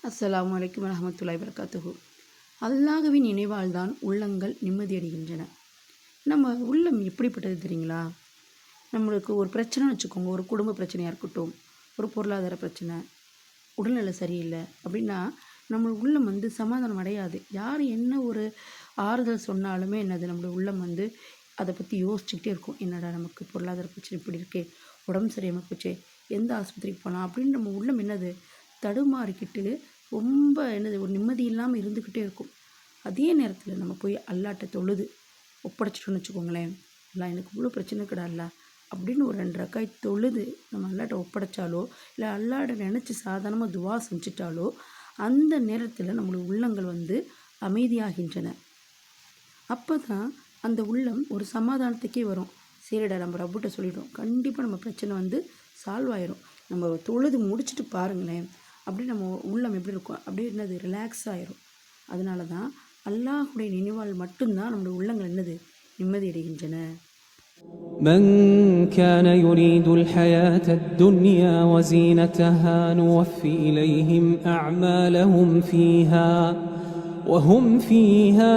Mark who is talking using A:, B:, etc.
A: அஸ்ஸலாமு அலைக்கும் வரஹ்மத்துல்லாஹி வபரகாத்துஹு. அல்லாஹ்வின் நினைவால் தான் உள்ளங்கள் நிம்மதியடைகின்றன. நம்ம உள்ளம் எப்படிப்பட்டது தெரியுங்களா? நம்மளுக்கு ஒரு பிரச்சனைன்னு வச்சுக்கோங்க, ஒரு குடும்ப பிரச்சனையாக இருக்கட்டும், ஒரு பொருளாதார பிரச்சனை, உடல்நிலை சரியில்லை அப்படின்னா நம்ம உள்ளம் சமாதானம் அடையாது. யார் என்ன ஒரு ஆறுதல் சொன்னாலுமே என்னது நம்மளுடைய உள்ளம் அதை பற்றி யோசிச்சுக்கிட்டே இருக்கும். என்னடா நமக்கு பொருளாதார பிரச்சனை இப்படி இருக்கே, உடம்பு சரியாமல் போச்சே, எந்த ஆஸ்பத்திரிக்கு போகலாம் அப்படின்னு நம்ம உள்ளம் தடுமாறிக்கிட்டு ரொம்ப ஒரு நிம்மதி இல்லாமல் இருந்துக்கிட்டே இருக்கும். அதே நேரத்தில் நம்ம போய் அல்லாட்ட தொழுது ஒப்படைச்சிட்டோன்னு வச்சுக்கோங்களேன், அல்லா எனக்கு இவ்வளோ பிரச்சனை இருக்குடா அல்லா அப்படின்னு ஒரு 2 ரக்காய் தொழுது நம்ம அல்லாட்ட ஒப்படைச்சாலோ இல்லை அல்லாட்ட நினச்சி சாதாரணமாக துவா செஞ்சிட்டாலோ அந்த நேரத்தில் நம்மளுடைய உள்ளங்கள் அமைதியாகின்றன. அப்போ தான் அந்த உள்ளம் ஒரு சமாதானத்துக்கே வரும். சரிடா நம்ம ரப்புட்ட சொல்லிட்டோம், கண்டிப்பாக நம்ம பிரச்சனை சால்வ் ஆயிரும். நம்ம தொழுது முடிச்சுட்டு பாருங்களேன், அப்படி நம்ம உள்ளம் எப்படி இருக்கும், அப்படியே ரிலாக்ஸ் ஆயிரும். அதனால தான் அல்லாஹுடைய நினைவால் மட்டும்தான் நம்முடைய உள்ளங்கள் நிம்மதி அடைகின்றன.
B: من كان يريد الحياة الدنيا وزينتها نوفي إليهم أعمالهم فيها وهم فيها